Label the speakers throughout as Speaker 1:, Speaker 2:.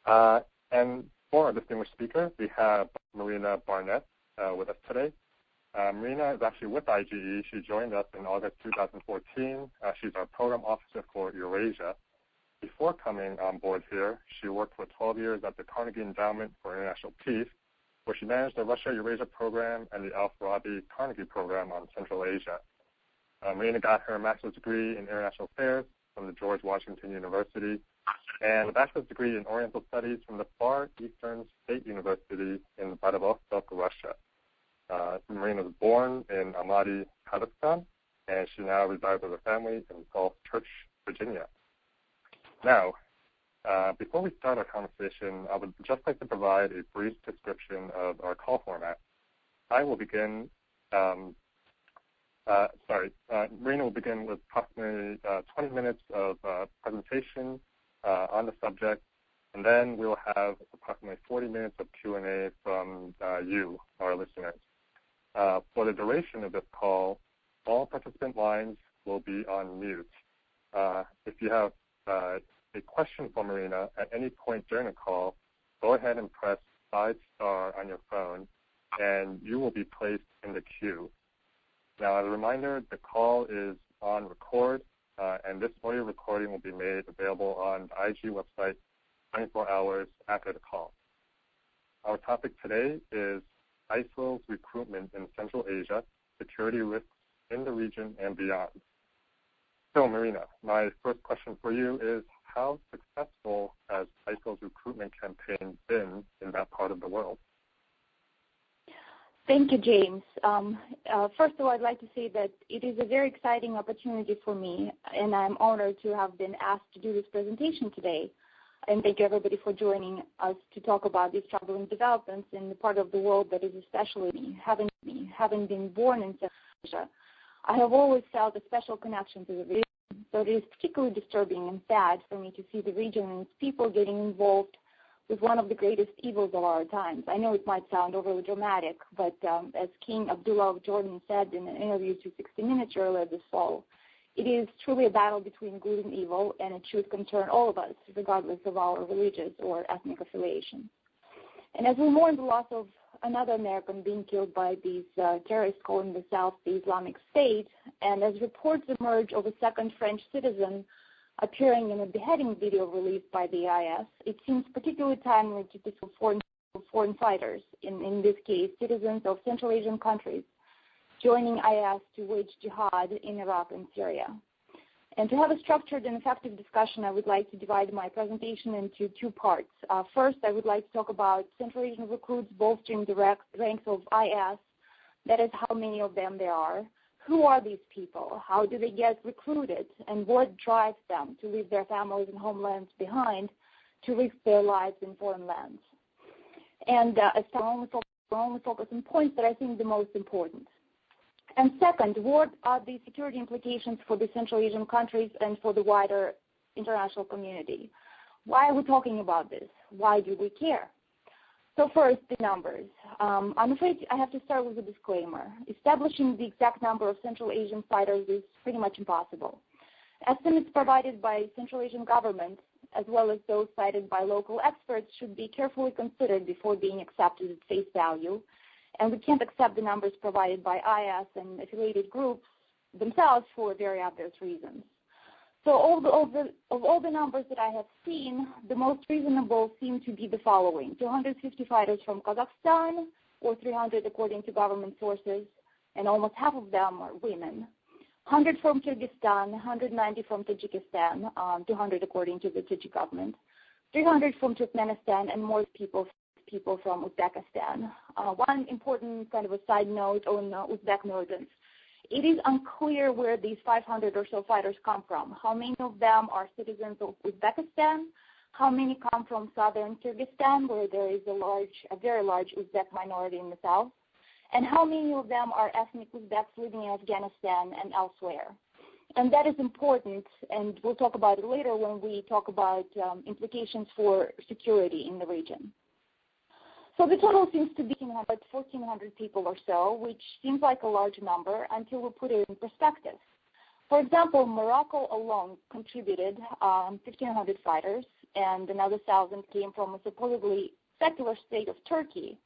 Speaker 1: And for our distinguished speaker, we have Marina Barnett with us today. Marina is actually with IGE. She joined us in August 2014. She's our program officer for Eurasia. Before coming on board here, she worked for 12 years at the Carnegie Endowment for International Peace, where she managed the Russia Eurasia Program and the al-Farabi Carnegie Program on Central Asia. Marina got her master's degree in international affairs from the George Washington University and a bachelor's degree in Oriental Studies from the Far Eastern State University in Vladivostok, Russia. Marina was born in Almaty, Kazakhstan, and she now resides with her family in Gulf Church, Virginia. Now, before we start our conversation, I would just like to provide a brief description of our call format. I will begin, Marina will begin with approximately 20 minutes of presentation on the subject, and then we'll have approximately 40 minutes of Q&A from you, our listeners. For the duration of this call, all participant lines will be on mute. If you have a question for Marina at any point during the call, go ahead and press 5* on your phone, and you will be placed in the queue. Now, as a reminder, the call is on record, and this audio recording will be made available on the IG website 24 hours after the call. Our topic today is ISIL's recruitment in Central Asia, security risks in the region and beyond. So, Marina, my first question for you is, how successful has ISIL's recruitment campaign been in that part of the world?
Speaker 2: Thank you, James. First of all, I'd like to say that it is a very exciting opportunity for me, and I'm honored to have been asked to do this presentation today. And thank you, everybody, for joining us to talk about these troubling developments in the part of the world that is especially me. Having been born in Central Asia, I have always felt a special connection to the region. So it is particularly disturbing and sad for me to see the region and its people getting involved with one of the greatest evils of our times. I know it might sound overly dramatic, but as King Abdullah of Jordan said in an interview to 60 Minutes earlier this fall, it is truly a battle between good and evil, and it should concern all of us, regardless of our religious or ethnic affiliation. And as we mourn the loss of another American being killed by these terrorists calling the South the Islamic State, and as reports emerge of a second French citizen appearing in a beheading video released by the IS, it seems particularly timely to discuss foreign fighters, in this case citizens of Central Asian countries, joining IS to wage jihad in Iraq and Syria. And to have a structured and effective discussion, I would like to divide my presentation into two parts. First, I would like to talk about Central Asian recruits bolstering the ranks of IS, that is, how many of them there are. Who are these people? How do they get recruited? And what drives them to leave their families and homelands behind to risk their lives in foreign lands? And I'll only focus on points that I think the most important. And second, what are the security implications for the Central Asian countries and for the wider international community? Why are we talking about this? Why do we care? So first, the numbers. I'm afraid I have to start with a disclaimer. Establishing the exact number of Central Asian fighters is pretty much impossible. Estimates provided by Central Asian governments, as well as those cited by local experts, should be carefully considered before being accepted at face value. And we can't accept the numbers provided by IS and affiliated groups themselves for very obvious reasons. So of all the numbers that I have seen, the most reasonable seem to be the following: 250 fighters from Kazakhstan, or 300 according to government sources, and almost half of them are women. 100 from Kyrgyzstan, 190 from Tajikistan, 200 according to the Tajik government, 300 from Turkmenistan, and more people from Uzbekistan. One important kind of a side note on Uzbek militants. It is unclear where these 500 or so fighters come from. How many of them are citizens of Uzbekistan? How many come from southern Kyrgyzstan, where there is a very large Uzbek minority in the south? And how many of them are ethnic Uzbeks living in Afghanistan and elsewhere? And that is important, and we'll talk about it later when we talk about implications for security in the region. So the total seems to be 1,400 people or so, which seems like a large number until we put it in perspective. For example, Morocco alone contributed 1,500 fighters, and another 1,000 came from a supposedly secular state of Turkey.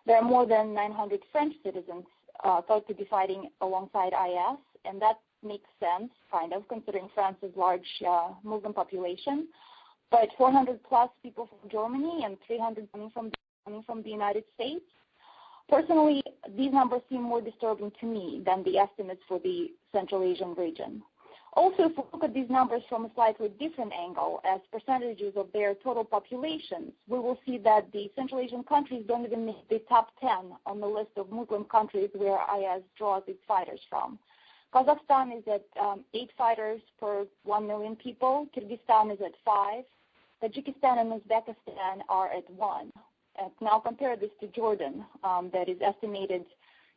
Speaker 2: There are more than 900 French citizens thought to be fighting alongside IS, and that makes sense, kind of, considering France's large Muslim population. But 400 plus people from Germany and 300 coming from the United States. Personally, these numbers seem more disturbing to me than the estimates for the Central Asian region. Also, if we look at these numbers from a slightly different angle, as percentages of their total populations, we will see that the Central Asian countries don't even make the top 10 on the list of Muslim countries where IS draws its fighters from. Kazakhstan is at 8 fighters per 1 million people. Kyrgyzstan is at 5. Tajikistan and Uzbekistan are at 1. And now compare this to Jordan, that is estimated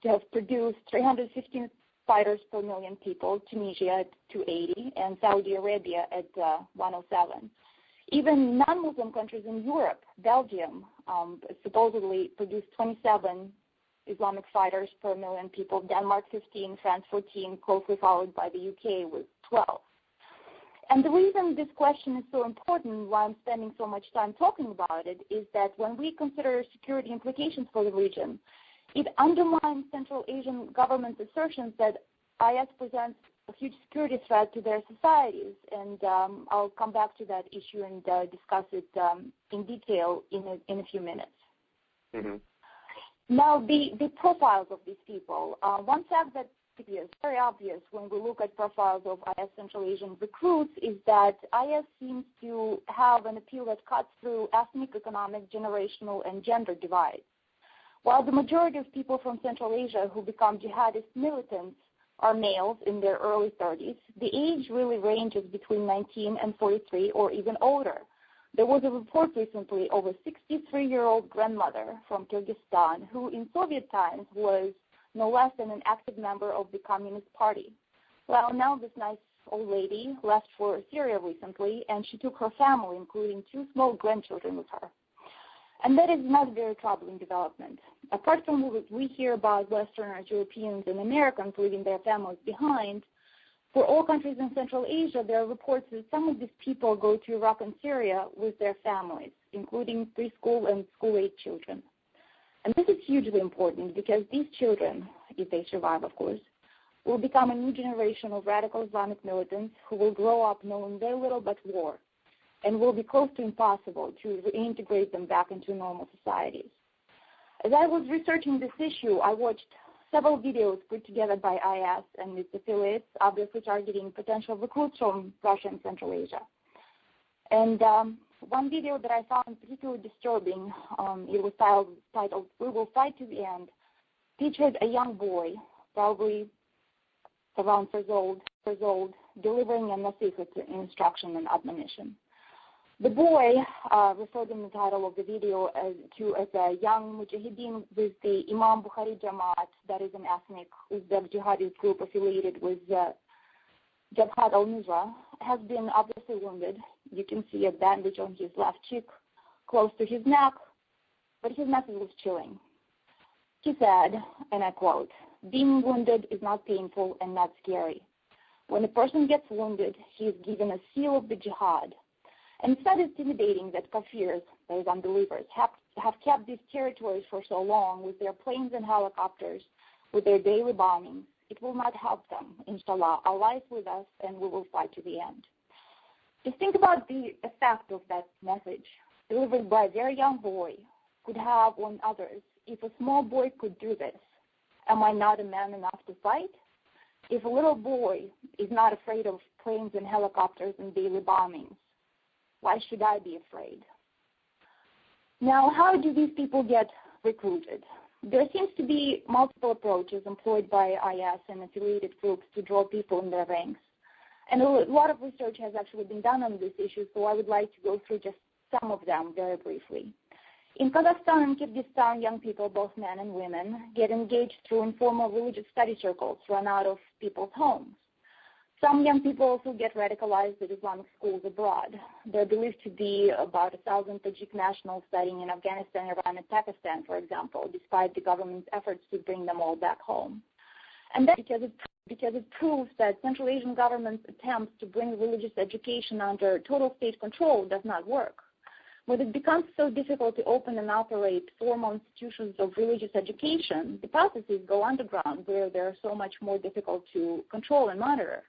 Speaker 2: to have produced 315 fighters per million people, Tunisia at 280, and Saudi Arabia at 107. Even non-Muslim countries in Europe, Belgium, supposedly produced 27 Islamic fighters per million people, Denmark 15, France 14, closely followed by the UK with 12. And the reason this question is so important, why I'm spending so much time talking about it, is that when we consider security implications for the region, it undermines Central Asian governments' assertions that IS presents a huge security threat to their societies. And I'll come back to that issue and discuss it in detail in a few minutes.
Speaker 1: Mm-hmm.
Speaker 2: Now, the profiles of these people. One fact that is very obvious when we look at profiles of IS Central Asian recruits is that IS seems to have an appeal that cuts through ethnic, economic, generational, and gender divides. While the majority of people from Central Asia who become jihadist militants are males in their early 30s, the age really ranges between 19 and 43 or even older. There was a report recently of a 63-year-old grandmother from Kyrgyzstan who in Soviet times was no less than an active member of the Communist Party. Well, now this nice old lady left for Syria recently, and she took her family, including 2 small grandchildren, with her. And that is not a very troubling development. Apart from what we hear about Westerners, Europeans, and Americans leaving their families behind, for all countries in Central Asia, there are reports that some of these people go to Iraq and Syria with their families, including preschool and school-age children. And this is hugely important because these children, if they survive, of course, will become a new generation of radical Islamic militants who will grow up knowing very little but war and will be close to impossible to reintegrate them back into normal societies. As I was researching this issue, I watched several videos put together by IS and its affiliates, obviously targeting potential recruits from Russia and Central Asia. And one video that I found particularly disturbing, it was titled "We Will Fight to the End," featured a young boy, probably around 4 years old, delivering a nasihat, instruction and admonition. The boy, referred in the title of the video as a young mujahideen with the Imam Bukhari Jamaat, that is an ethnic Uzbek jihadi group affiliated with Jabhat al-Nusra, has been obviously wounded. You can see a bandage on his left cheek, close to his neck, but his message was chilling. He said, and I quote, "Being wounded is not painful and not scary. When a person gets wounded, he is given a seal of the jihad. And it's not intimidating that kafirs, those unbelievers, have kept these territories for so long with their planes and helicopters, with their daily bombings. It will not help them. Inshallah, Allah is with us and we will fight to the end." Just think about the effect of that message delivered by a very young boy could have on others. If a small boy could do this, am I not a man enough to fight? If a little boy is not afraid of planes and helicopters and daily bombings, why should I be afraid? Now, how do these people get recruited? There seems to be multiple approaches employed by IS and affiliated groups to draw people in their ranks. And a lot of research has actually been done on this issue, so I would like to go through just some of them very briefly. In Kazakhstan and Kyrgyzstan, young people, both men and women, get engaged through informal religious study circles run out of people's homes. Some young people also get radicalized at Islamic schools abroad. There are believed to be about 1,000 Tajik nationals studying in Afghanistan, Iran, and Pakistan, for example, despite the government's efforts to bring them all back home. And that's because it proves that Central Asian governments' attempts to bring religious education under total state control does not work. When it becomes so difficult to open and operate formal institutions of religious education, the processes go underground where they're so much more difficult to control and monitor.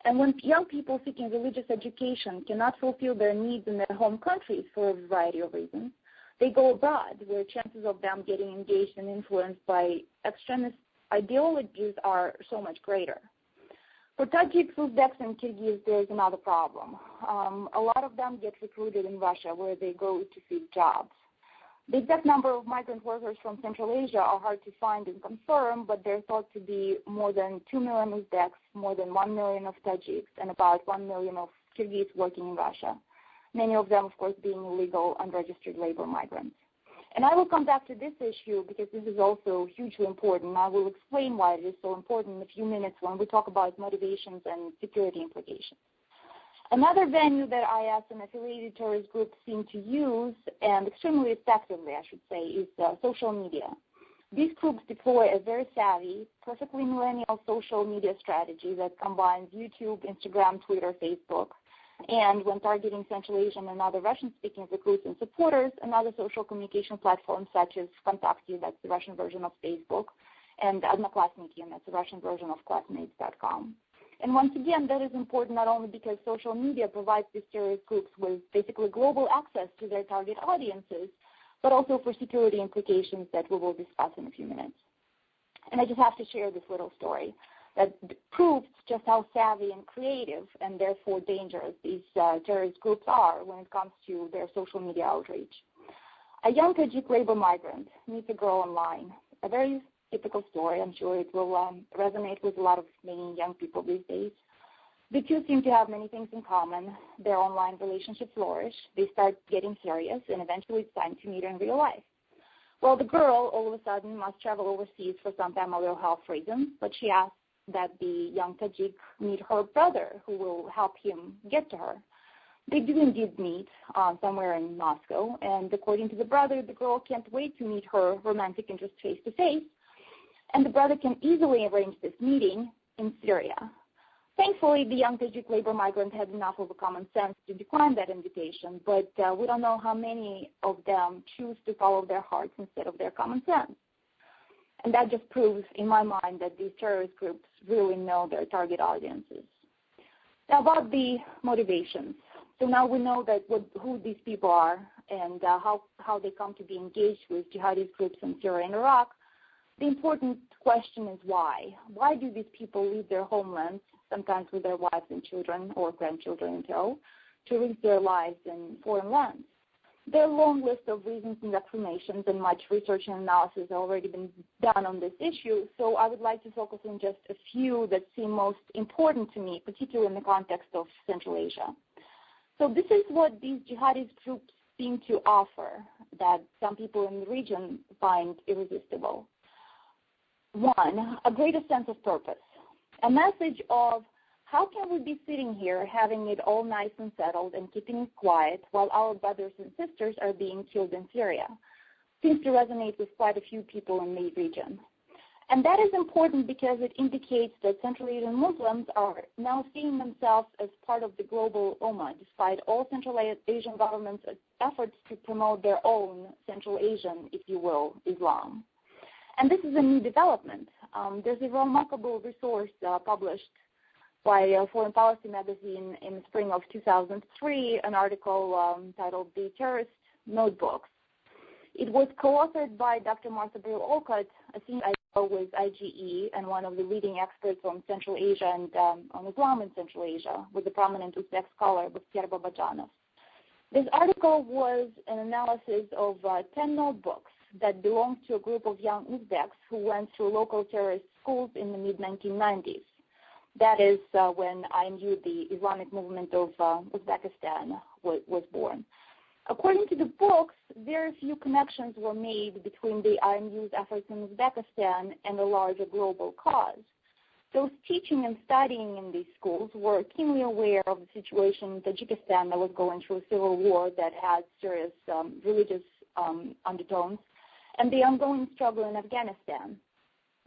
Speaker 2: And when young people seeking religious education cannot fulfill their needs in their home countries for a variety of reasons, they go abroad, where chances of them getting engaged and influenced by extremist ideologies are so much greater. For Tajiks, Uzbeks, and Kyrgyz, there is another problem. A lot of them get recruited in Russia, where they go to seek jobs. The exact number of migrant workers from Central Asia are hard to find and confirm, but they're thought to be more than 2 million Uzbeks, more than 1 million of Tajiks, and about 1 million of Kyrgyz working in Russia, many of them, of course, being illegal, unregistered labor migrants. And I will come back to this issue because this is also hugely important. I will explain why it is so important in a few minutes when we talk about motivations and security implications. Another venue that IS and affiliated terrorist groups seem to use, and extremely effectively, I should say, is social media. These groups deploy a very savvy, perfectly millennial social media strategy that combines YouTube, Instagram, Twitter, Facebook, and when targeting Central Asian and other Russian-speaking recruits and supporters, and other social communication platforms such as Kontakte, that's the Russian version of Facebook, and Odnoklassniki, and that's the Russian version of Classmates.com. And once again, that is important not only because social media provides these terrorist groups with basically global access to their target audiences, but also for security implications that we will discuss in a few minutes. And I just have to share this little story that proves just how savvy and creative and therefore dangerous these terrorist groups are when it comes to their social media outreach. A young Tajik labor migrant meets a girl online. A very typical story. I'm sure it will resonate with a lot of many young people these days. The two seem to have many things in common. Their online relationship flourish. They start getting serious, and eventually it's time to meet in real life. Well, the girl all of a sudden must travel overseas for some family or health reasons, but she asks that the young Tajik meet her brother, who will help him get to her. They do indeed meet somewhere in Moscow, and according to the brother, the girl can't wait to meet her romantic interest face-to-face, and the brother can easily arrange this meeting in Syria. Thankfully, the young Tajik labor migrant had enough of a common sense to decline that invitation, but we don't know how many of them choose to follow their hearts instead of their common sense. And that just proves, in my mind, that these terrorist groups really know their target audiences. Now, about the motivations. So now we know that who these people are and how they come to be engaged with jihadist groups in Syria and Iraq. The important question is why. Why do these people leave their homelands, sometimes with their wives and children or grandchildren in tow, to risk their lives in foreign lands? There are a long list of reasons and explanations, and much research and analysis has already been done on this issue, so I would like to focus on just a few that seem most important to me, particularly in the context of Central Asia. So this is what these jihadist groups seem to offer that some people in the region find irresistible. One, a greater sense of purpose, a message of how can we be sitting here having it all nice and settled and keeping it quiet while our brothers and sisters are being killed in Syria? Seems to resonate with quite a few people in the region. And that is important because it indicates that Central Asian Muslims are now seeing themselves as part of the global Ummah, despite all Central Asian governments' efforts to promote their own Central Asian, if you will, Islam. And this is a new development. There's a remarkable resource published by Foreign Policy magazine in the spring of 2003, an article titled The Terrorist Notebooks. It was co-authored by Dr. Martha Brill-Olcott, a senior with IGE and one of the leading experts on Central Asia and on Islam in Central Asia, with the prominent Uzbek scholar Bakhtiar Babajanov. This article was an analysis of 10 notebooks that belonged to a group of young Uzbeks who went through local terrorist schools in the mid-1990s. That is when IMU, the Islamic movement of Uzbekistan, was born. According to the books, very few connections were made between the IMU's efforts in Uzbekistan and a larger global cause. Those teaching and studying in these schools were keenly aware of the situation in Tajikistan that was going through a civil war that had serious religious undertones, and the ongoing struggle in Afghanistan.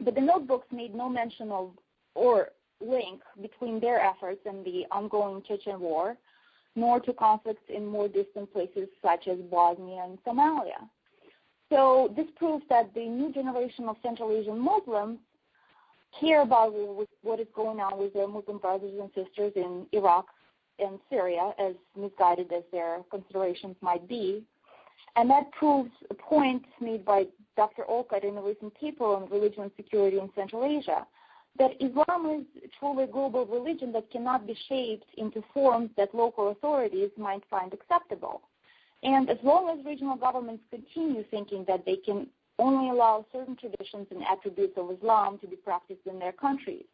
Speaker 2: But the notebooks made no mention of or link between their efforts and the ongoing Chechen war, nor to conflicts in more distant places such as Bosnia and Somalia. So this proves that the new generation of Central Asian Muslims care about what is going on with their Muslim brothers and sisters in Iraq and Syria, as misguided as their considerations might be. And that proves a point made by Dr. Olcott in a recent paper on religion and security in Central Asia, that Islam is truly a global religion that cannot be shaped into forms that local authorities might find acceptable. And as long as regional governments continue thinking that they can only allow certain traditions and attributes of Islam to be practiced in their countries,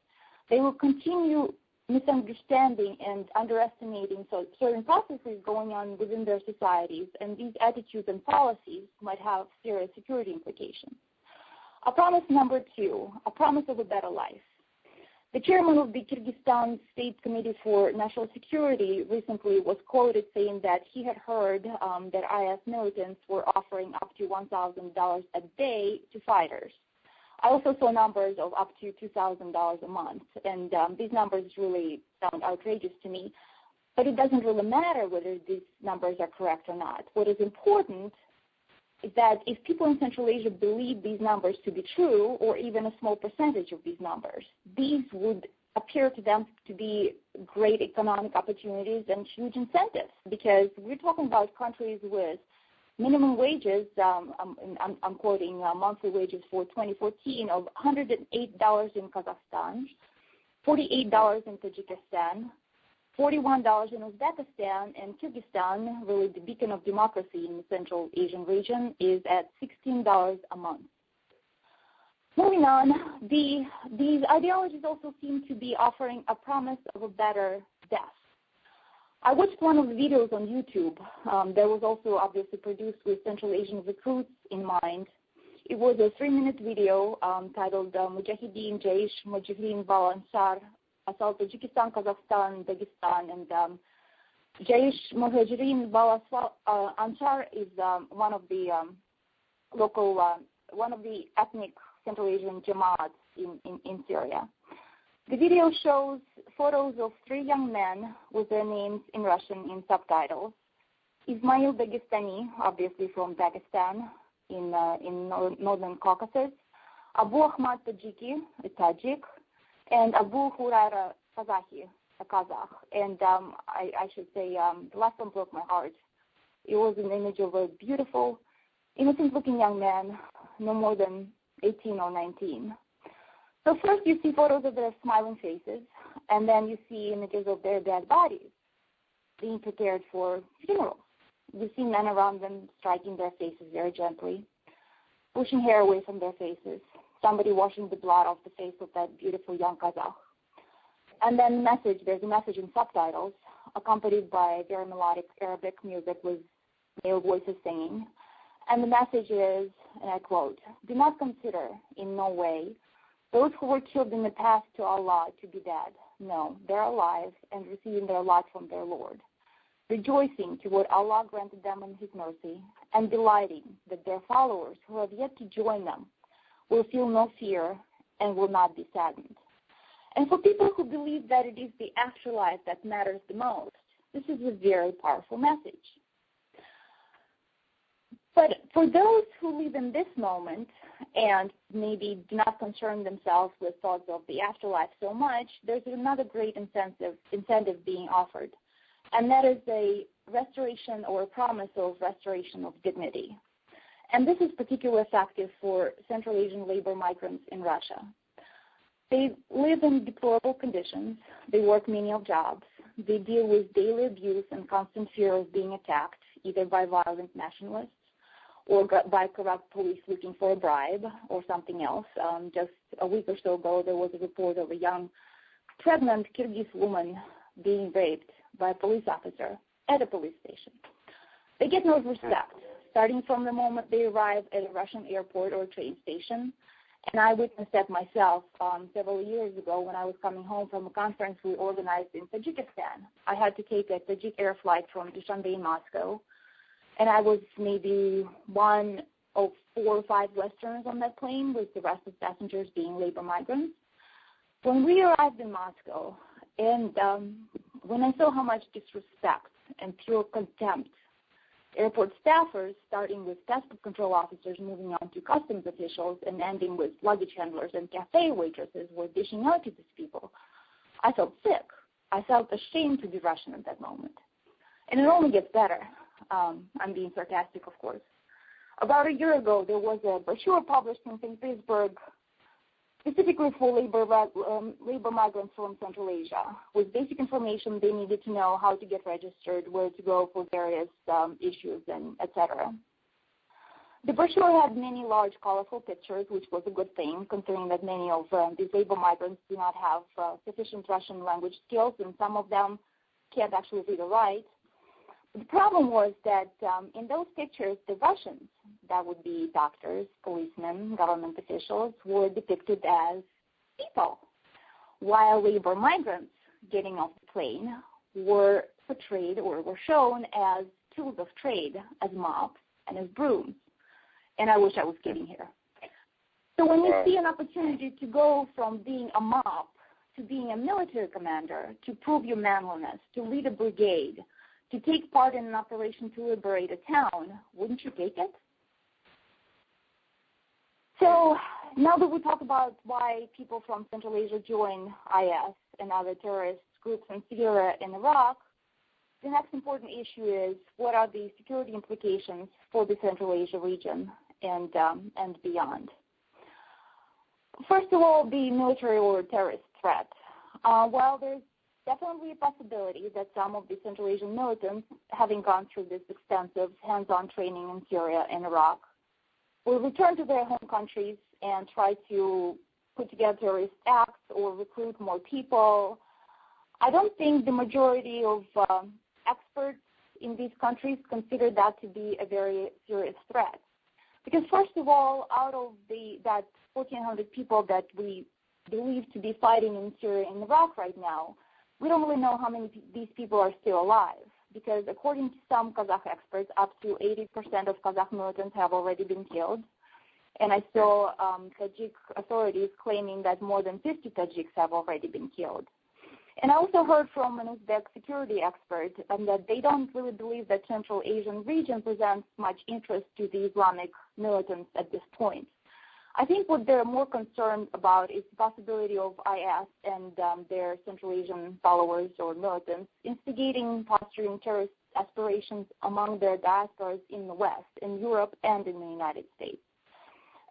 Speaker 2: they will continue misunderstanding and underestimating certain processes going on within their societies, and these attitudes and policies might have serious security implications. Promise number 2, a promise of a better life. The chairman of the Kyrgyzstan State Committee for National Security recently was quoted saying that he had heard that IS militants were offering up to $1,000 a day to fighters. I also saw numbers of up to $2,000 a month, and these numbers really sound outrageous to me. But it doesn't really matter whether these numbers are correct or not. What is important is that if people in Central Asia believe these numbers to be true, or even a small percentage of these numbers, these would appear to them to be great economic opportunities and huge incentives, because we're talking about countries with minimum wages, I'm quoting monthly wages for 2014 of $108 in Kazakhstan, $48 in Tajikistan, $41 in Uzbekistan, and Kyrgyzstan, really the beacon of democracy in the Central Asian region, is at $16 a month. Moving on, these ideologies also seem to be offering a promise of a better death. I watched one of the videos on YouTube that was also obviously produced with Central Asian recruits in mind. It was a 3-minute video titled Mujahideen Jaish Mujahideen Bal Ansar, Asal Tajikistan, Kazakhstan, Dagestan, and Jaish Mujahideen Bal Ansar is one of the one of the ethnic Central Asian Jamaats in Syria. The video shows photos of 3 young men with their names in Russian in subtitles. Ismail Dagestani, obviously from Dagestan in northern Caucasus, Abu Ahmad Tajiki, a Tajik, and Abu Huraira Kazakhi, a Kazakh. And I should say the last one broke my heart. It was an image of a beautiful, innocent-looking young man, no more than 18 or 19. So first you see photos of their smiling faces, and then you see images of their dead bodies being prepared for funerals. You see men around them striking their faces very gently, pushing hair away from their faces, somebody washing the blood off the face of that beautiful young Kazakh. And then there's a message in subtitles, accompanied by very melodic Arabic music with male voices singing. And the message is, and I quote, "Do not consider in no way those who were killed in the past to Allah to be dead. No, they're alive and receiving their lot from their Lord, rejoicing to what Allah granted them in His mercy, and delighting that their followers who have yet to join them will feel no fear and will not be saddened." And for people who believe that it is the afterlife that matters the most, this is a very powerful message. But for those who live in this moment and maybe do not concern themselves with thoughts of the afterlife so much, there's another great incentive being offered, and that is a restoration or a promise of restoration of dignity. And this is particularly effective for Central Asian labor migrants in Russia. They live in deplorable conditions. They work menial jobs. They deal with daily abuse and constant fear of being attacked, either by violent nationalists or by corrupt police looking for a bribe or something else. Just a week or so ago, there was a report of a young, pregnant Kyrgyz woman being raped by a police officer at a police station. They get no respect, starting from the moment they arrive at a Russian airport or train station. And I witnessed that myself several years ago when I was coming home from a conference we organized in Tajikistan. I had to take a Tajik air flight from Dushanbe in Moscow, and I was maybe one of 4 or 5 Westerners on that plane, with the rest of passengers being labor migrants. When we arrived in Moscow, and when I saw how much disrespect and pure contempt airport staffers, starting with passport control officers, moving on to customs officials, and ending with luggage handlers and cafe waitresses, were dishing out to these people, I felt sick. I felt ashamed to be Russian at that moment. And it only gets better. I'm being sarcastic, of course. About a year ago, there was a brochure published in St. Petersburg specifically for labor migrants from Central Asia, with basic information they needed to know: how to get registered, where to go for various issues, and etc. The brochure had many large, colorful pictures, which was a good thing, considering that many of these labor migrants do not have sufficient Russian language skills, and some of them can't actually read or write. The problem was that in those pictures, the Russians, that would be doctors, policemen, government officials, were depicted as people, while labor migrants getting off the plane were portrayed or were shown as tools of trade, as mops and as brooms. And I wish I was kidding here. So when you see an opportunity to go from being a mop to being a military commander, to prove your manliness, to lead a brigade, to take part in an operation to liberate a town, wouldn't you take it? So now that we talk about why people from Central Asia join IS and other terrorist groups in Syria and Iraq, the next important issue is: what are the security implications for the Central Asia region and beyond? First of all, the military or terrorist threat. While there's definitely a possibility that some of the Central Asian militants, having gone through this extensive hands-on training in Syria and Iraq, will return to their home countries and try to put together terrorist acts or recruit more people, I don't think the majority of experts in these countries consider that to be a very serious threat. Because first of all, out of that 1,400 people that we believe to be fighting in Syria and Iraq right now, we don't really know how many these people are still alive, because according to some Kazakh experts, up to 80% of Kazakh militants have already been killed. And I saw Tajik authorities claiming that more than 50 Tajiks have already been killed. And I also heard from an Uzbek security expert that they don't really believe that Central Asian region presents much interest to the Islamic militants at this point. I think what they're more concerned about is the possibility of IS and their Central Asian followers or militants instigating, fostering terrorist aspirations among their diasporas in the West, in Europe, and in the United States.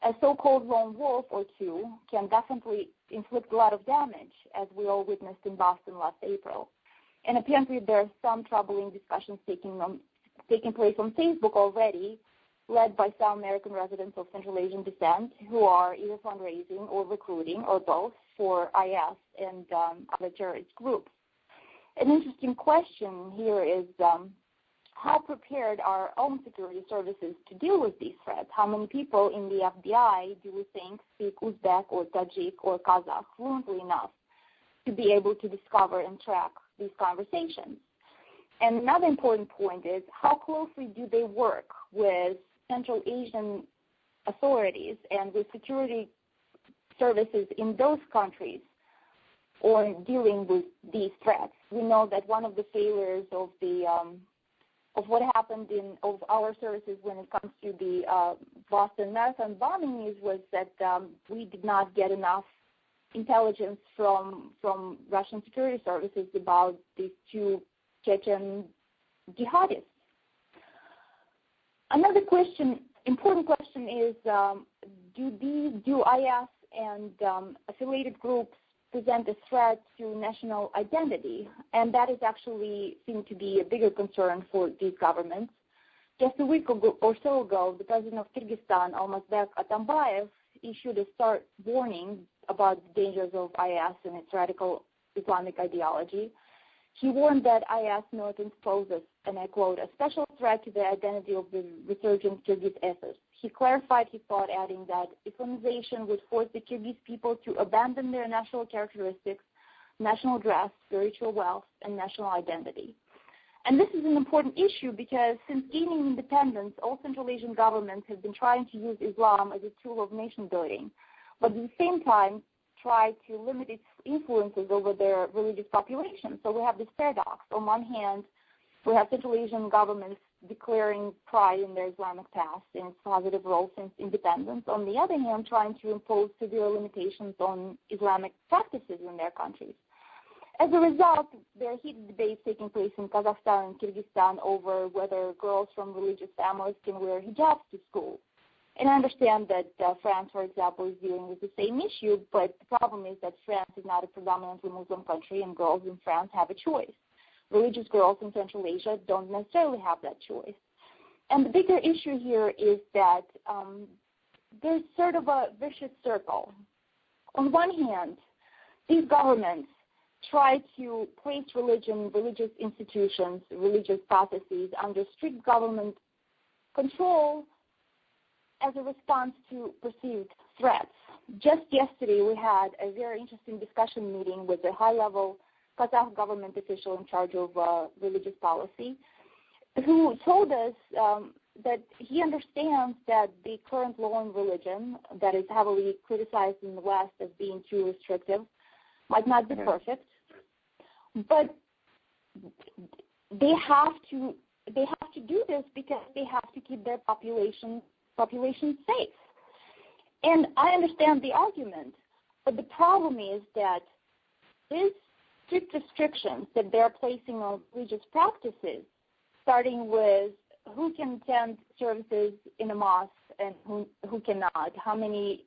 Speaker 2: A so-called lone wolf or two can definitely inflict a lot of damage, as we all witnessed in Boston last April. And apparently there are some troubling discussions taking place on Facebook already, led by some American residents of Central Asian descent who are either fundraising or recruiting, or both, for IS and other terrorist groups. An interesting question here is how prepared are own security services to deal with these threats? How many people in the FBI do we think speak Uzbek or Tajik or Kazakh fluently enough to be able to discover and track these conversations? And another important point is, how closely do they work with Central Asian authorities and with security services in those countries or dealing with these threats? We know that one of the failures of what happened of our services when it comes to the Boston Marathon bombing was that we did not get enough intelligence from Russian security services about these two Chechen jihadists. Another important question is, do IS and affiliated groups present a threat to national identity? And that is actually seemed to be a bigger concern for these governments. Just a week or so ago, the president of Kyrgyzstan, Almaty Atambayev, issued a stark warning about the dangers of IS and its radical Islamic ideology. He warned that IS militants poses, and I quote, a special threat to the identity of the resurgent Kyrgyz ethos. He clarified his thought, adding that Islamization would force the Kyrgyz people to abandon their national characteristics, national dress, spiritual wealth, and national identity. And this is an important issue because since gaining independence, all Central Asian governments have been trying to use Islam as a tool of nation building, but at the same time try to limit its influences over their religious population. So we have this paradox. On one hand, we have Central Asian governments declaring pride in their Islamic past and its positive role since independence. On the other hand, trying to impose severe limitations on Islamic practices in their countries. As a result, there are heated debates taking place in Kazakhstan and Kyrgyzstan over whether girls from religious families can wear hijabs to school. And I understand that France, for example, is dealing with the same issue, but the problem is that France is not a predominantly Muslim country, and girls in France have a choice. Religious girls in Central Asia don't necessarily have that choice. And the bigger issue here is that there's sort of a vicious circle. On one hand, these governments try to place religion, religious institutions, religious processes under strict government control as a response to perceived threats. Just yesterday, we had a very interesting discussion meeting with a high-level Kazakh government official in charge of religious policy, who told us that he understands that the current law on religion that is heavily criticized in the West as being too restrictive might not be perfect, but they have to do this because they have to keep their population safe. And I understand the argument, but the problem is that these strict restrictions that they're placing on religious practices, starting with who can attend services in a mosque and who cannot, how many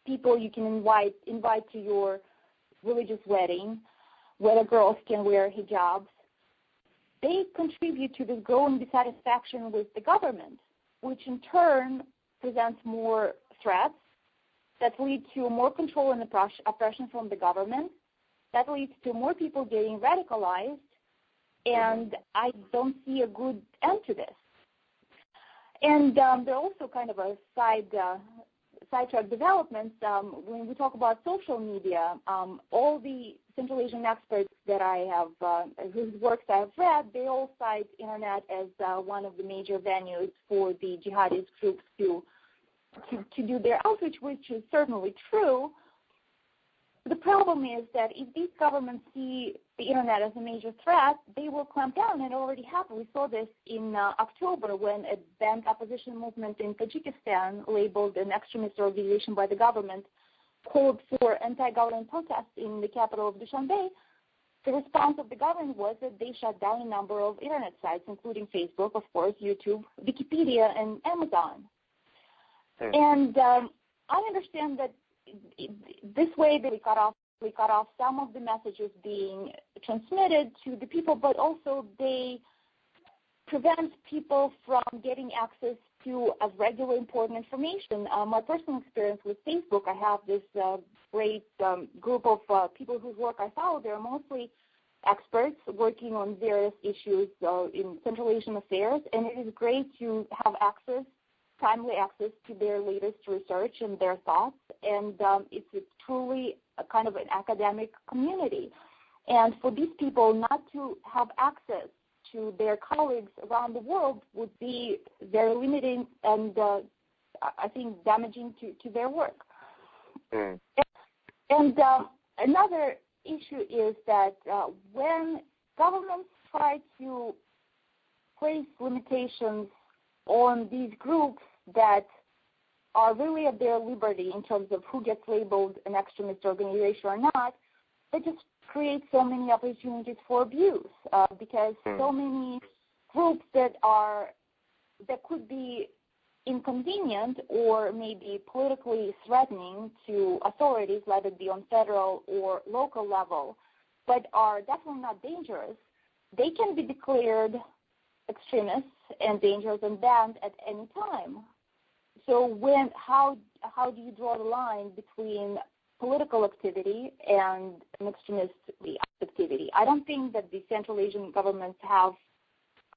Speaker 2: people you can invite to your religious wedding, whether girls can wear hijabs, they contribute to this growing dissatisfaction with the government, which in turn presents more threats that lead to more control and oppression from the government. That leads to more people getting radicalized, and I don't see a good end to this. And there are also kind of a sidetrack developments. When we talk about social media, all the Central Asian experts that I have, whose works I have read, they all cite internet as one of the major venues for the jihadist groups to do their outreach, which is certainly true. The problem is that if these governments see the internet as a major threat, they will clamp down, and it already happened. We saw this in October when a banned opposition movement in Tajikistan, labeled an extremist organization by the government, called for anti-government protests in the capital of Dushanbe. The response of the government was that they shut down a number of internet sites, including Facebook, of course, YouTube, Wikipedia, and Amazon. And I understand that this way we cut off some of the messages being transmitted to the people, but also they prevent people from getting access to a regular important information. My personal experience with Facebook, I have this great group of people whose work I follow. They're mostly experts working on various issues in Central Asian affairs, and it is great to have timely access to their latest research and their thoughts, and it's truly a kind of an academic community. And for these people not to have access to their colleagues around the world would be very limiting and I think damaging to their work. And another issue is that when governments try to place limitations on these groups that are really at their liberty in terms of who gets labeled an extremist organization or not, they just create so many opportunities for abuse because so many groups that could be inconvenient or maybe politically threatening to authorities, whether it be on federal or local level, but are definitely not dangerous, they can be declared extremists and dangerous and banned at any time. So how do you draw the line between political activity and an extremist activity? I don't think that the Central Asian governments have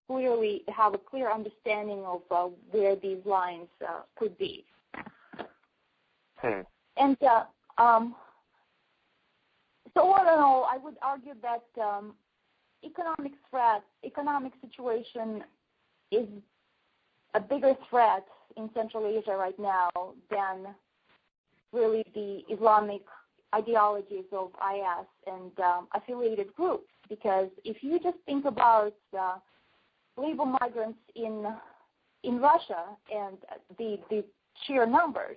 Speaker 2: a clear understanding of where these lines could be. And so all in all, I would argue that economic situation is a bigger threat in Central Asia right now than really the Islamic ideologies of IS and affiliated groups. Because if you just think about labor migrants in Russia and the sheer numbers,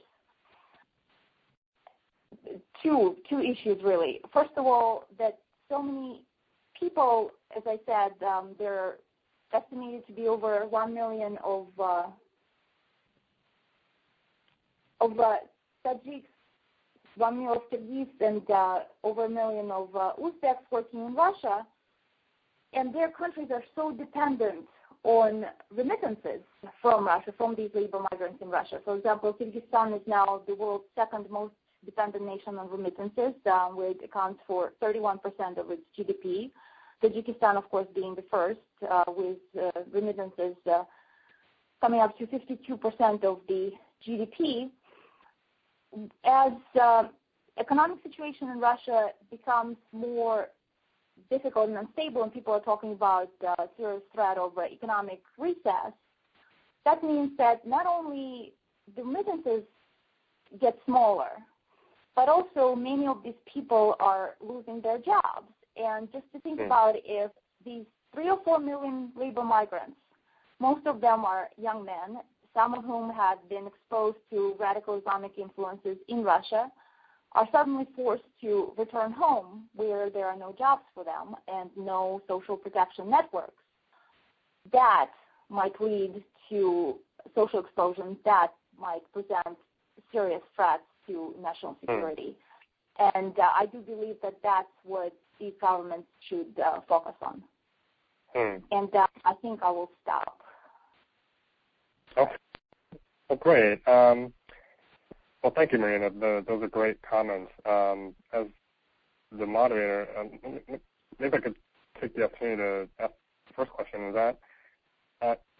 Speaker 2: two issues really. First of all, that so many people, as I said, there are estimated to be over 1 million of Tajiks, 1 million of Kyrgyz, and over 1 million of Uzbeks working in Russia, and their countries are so dependent on remittances from Russia, from these labor migrants in Russia. For example, Kyrgyzstan is now the world's second most dependent nation on remittances, where it accounts for 31% of its GDP. Tajikistan, of course, being the first, with remittances coming up to 52% of the GDP. As economic situation in Russia becomes more difficult and unstable, and people are talking about serious threat of economic recess, that means that not only the remittances get smaller, but also many of these people are losing their jobs. And just to think about if these 3 or 4 million labor migrants, most of them are young men, some of whom have been exposed to radical Islamic influences in Russia, are suddenly forced to return home where there are no jobs for them and no social protection networks. That might lead to social explosions that might present serious threats to national security. And I do believe that that's what these governments should focus on. And I think I will stop.
Speaker 1: Okay. Well, great. Well, thank you, Marina. Those are great comments. As the moderator, maybe I could take the opportunity to ask the first question. Is that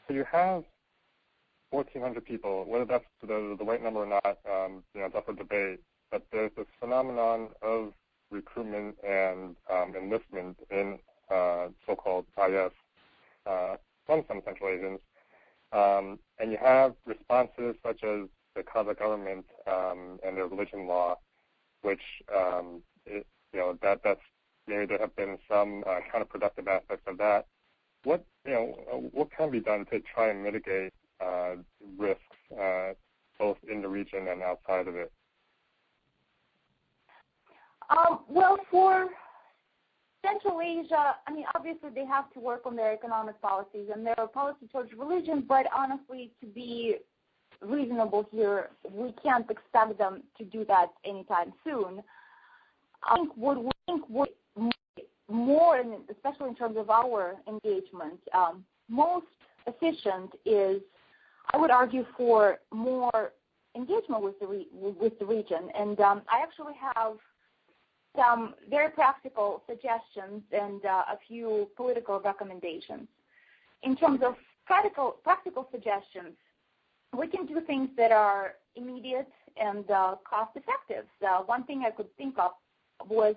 Speaker 1: so you have 1,400 people, whether that's the right number or not, that's up for debate. But there's this phenomenon of recruitment and enlistment in so-called IS from some Central Asians. And you have responses such as the Kazakh government and their religion law, which that's maybe there have been some counterproductive aspects of that. What can be done to try and mitigate risks both in the region and outside of it?
Speaker 2: Well, for Central Asia, I mean, obviously they have to work on their economic policies and their policy towards religion, but honestly, to be reasonable here, we can't expect them to do that anytime soon. I think what more, especially in terms of our engagement, most efficient is, I would argue, for more engagement with the region. And I actually have some very practical suggestions and a few political recommendations. In terms of practical suggestions, we can do things that are immediate and cost-effective. One thing I could think of was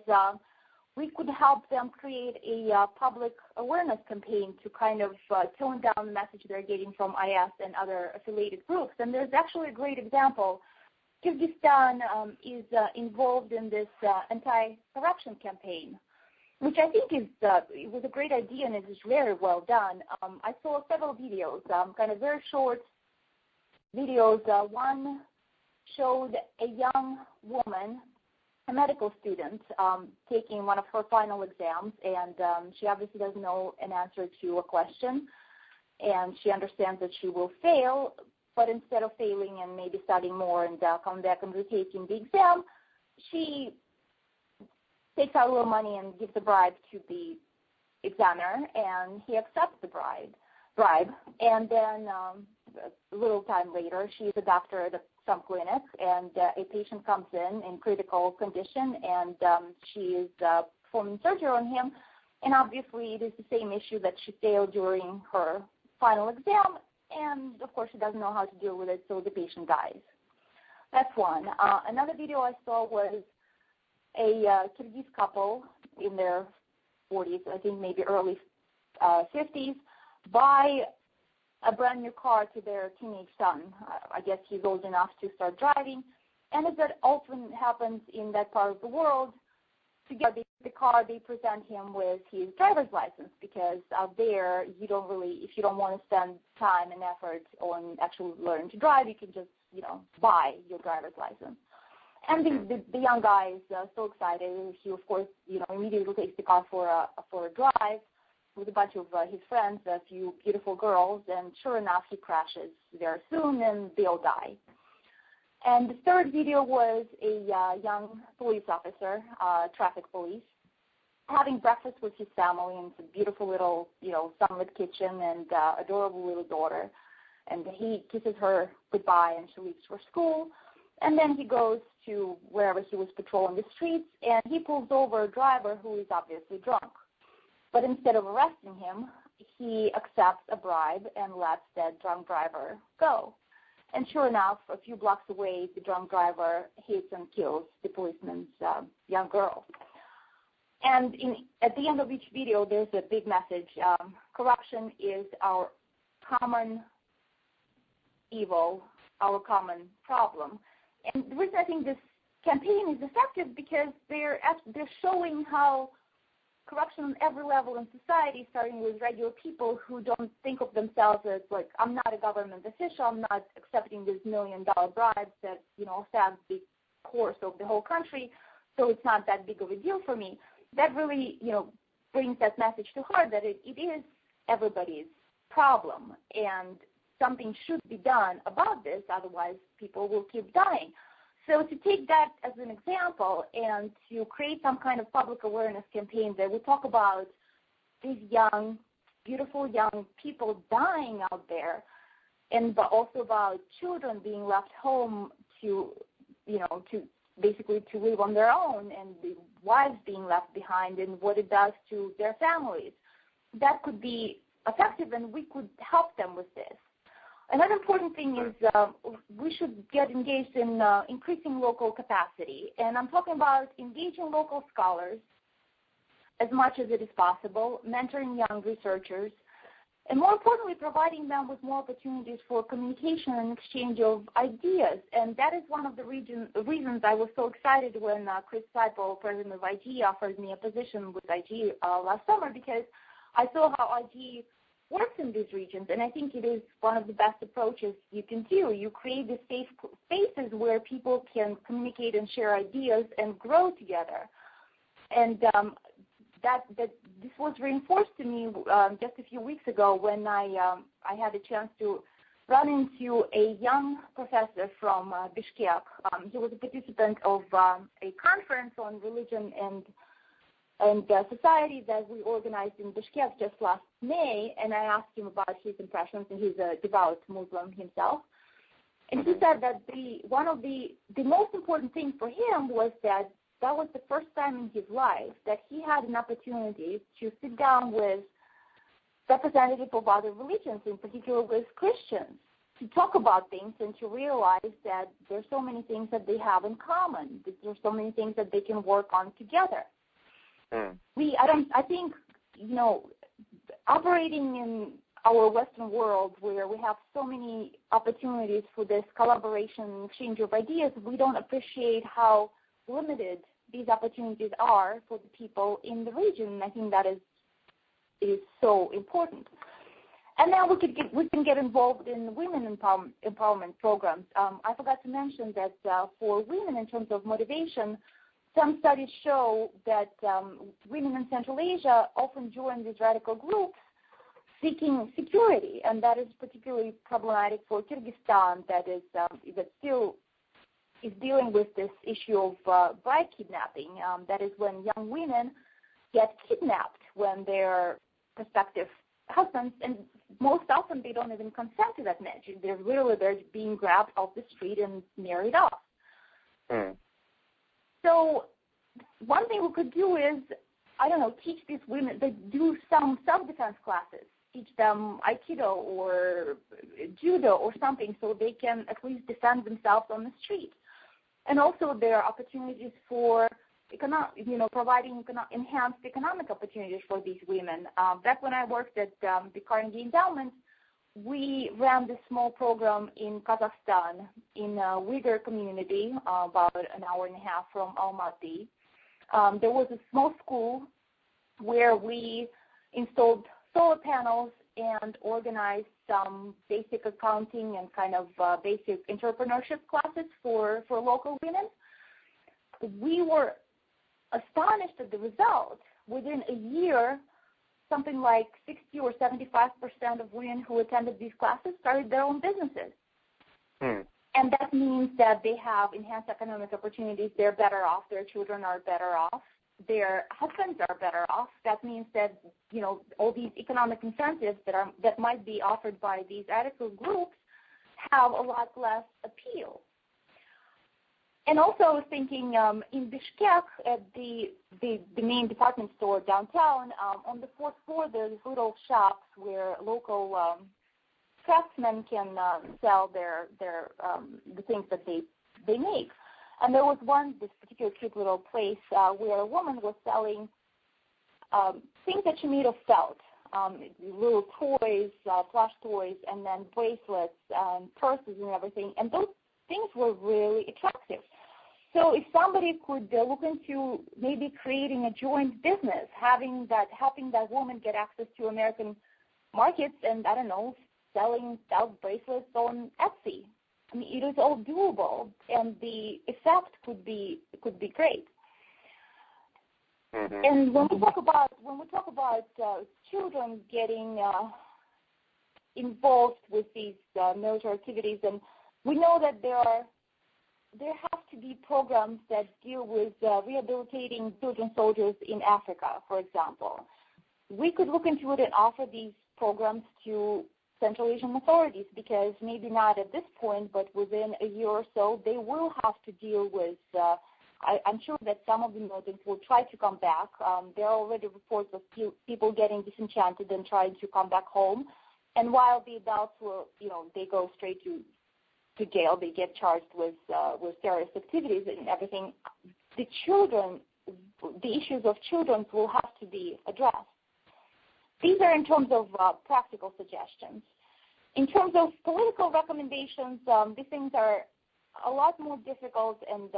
Speaker 2: we could help them create a public awareness campaign to kind of tone down the message they're getting from IS and other affiliated groups. And there's actually a great example. Kyrgyzstan is involved in this anti-corruption campaign, which I think it was a great idea and it is very well done. I saw several videos, kind of very short videos. One showed a young woman, a medical student, taking one of her final exams, and she obviously doesn't know an answer to a question, and she understands that she will fail, but instead of failing and maybe studying more and coming back and retaking the exam, she takes out a little money and gives a bribe to the examiner, and he accepts the bribe. And then a little time later, she's a doctor at some clinic, and a patient comes in critical condition, and she is performing surgery on him. And obviously, it is the same issue that she failed during her final exam, and of course, she doesn't know how to deal with it, so the patient dies. That's one. Another video I saw was a Kyrgyz couple in their 40s, I think maybe early 50s, buy a brand new car to their teenage son. I guess he's old enough to start driving. And as that often happens in that part of the world, to get the car, they present him with his driver's license, because out there, you don't really, if you don't want to spend time and effort on actually learning to drive, you can just, buy your driver's license. And the young guy is so excited. He, of course, immediately takes the car for a drive with a bunch of his friends, a few beautiful girls, and sure enough, he crashes very soon, and they all die. And the third video was a young police officer, traffic police, having breakfast with his family in a beautiful little, sunlit kitchen and adorable little daughter. And he kisses her goodbye, and she leaves for school. And then he goes to wherever he was patrolling the streets, and he pulls over a driver who is obviously drunk. But instead of arresting him, he accepts a bribe and lets that drunk driver go. And sure enough, a few blocks away, the drunk driver hits and kills the policeman's young girl. And at the end of each video, there's a big message. Corruption is our common evil, our common problem. And the reason I think this campaign is effective, because they're showing how corruption on every level in society, starting with regular people who don't think of themselves as like, I'm not a government official, I'm not accepting these $1 million bribes that, affect the course of the whole country, so it's not that big of a deal for me. That really, brings that message to heart, that it is everybody's problem, and something should be done about this, otherwise people will keep dying. So to take that as an example and to create some kind of public awareness campaign that will talk about these young, beautiful young people dying out there, and also about children being left home to basically to live on their own, and the wives being left behind, and what it does to their families, that could be effective, and we could help them with this. Another important thing is we should get engaged in increasing local capacity. And I'm talking about engaging local scholars as much as it is possible, mentoring young researchers, and more importantly, providing them with more opportunities for communication and exchange of ideas. And that is one of the reasons I was so excited when Chris Seipel, president of IG, offered me a position with IG last summer, because I saw how IG works in these regions, and I think it is one of the best approaches you can do. You create these safe spaces where people can communicate and share ideas and grow together. And that this was reinforced to me just a few weeks ago when I had a chance to run into a young professor from Bishkek. He was a participant of a conference on religion and society that we organized in Bishkek just last May, and I asked him about his impressions, and he's a devout Muslim himself. And he said that one of the most important things for him was that was the first time in his life that he had an opportunity to sit down with representatives of other religions, in particular with Christians, to talk about things and to realize that there's so many things that they have in common, that there's so many things that they can work on together. I think, operating in our Western world where we have so many opportunities for this collaboration, exchange of ideas, we don't appreciate how limited these opportunities are for the people in the region. And I think that is so important. And now we can get involved in women empowerment programs. I forgot to mention that for women, in terms of motivation, some studies show that women in Central Asia often join these radical groups seeking security, and that is particularly problematic for Kyrgyzstan, that still is dealing with this issue of bride kidnapping. That is when young women get kidnapped when their prospective husbands, and most often they don't even consent to that marriage. They're being grabbed off the street and married off. So one thing we could do is, teach these women, do some self-defense classes, teach them Aikido or Judo or something so they can at least defend themselves on the street. And also there are opportunities for providing enhanced economic opportunities for these women. Back when I worked at the Carnegie Endowment, we ran this small program in Kazakhstan in a Uyghur community about an hour and a half from Almaty. There was a small school where we installed solar panels and organized some basic accounting and kind of basic entrepreneurship classes for local women. We were astonished at the result. Within a year, something like 60 or 75% of women who attended these classes started their own businesses. And that means that they have enhanced economic opportunities. They're better off. Their children are better off. Their husbands are better off. That means that, all these economic incentives that might be offered by these radical groups have a lot less appeal. And also I was thinking in Bishkek at the main department store downtown, on the fourth floor there's little shops where local craftsmen can sell the things that they make. And there was this particular cute little place where a woman was selling things that she made of felt, little toys, plush toys, and then bracelets, purses and everything. And those things were really attractive. So if somebody could look into maybe creating a joint business, helping that woman get access to American markets and, selling felt bracelets on Etsy. I mean, it is all doable, and the effect could be great. Mm-hmm. And when we talk about children getting involved with these military activities, and we know that there have to be programs that deal with rehabilitating children soldiers in Africa, for example. We could look into it and offer these programs to Central Asian authorities, because maybe not at this point, but within a year or so, they will have to deal with, I'm sure that some of the militants will try to come back. There are already reports of people getting disenchanted and trying to come back home. And while the adults will, they go straight to jail, they get charged with terrorist activities and everything, the issues of children will have to be addressed. These are in terms of practical suggestions. In terms of political recommendations, these things are a lot more difficult and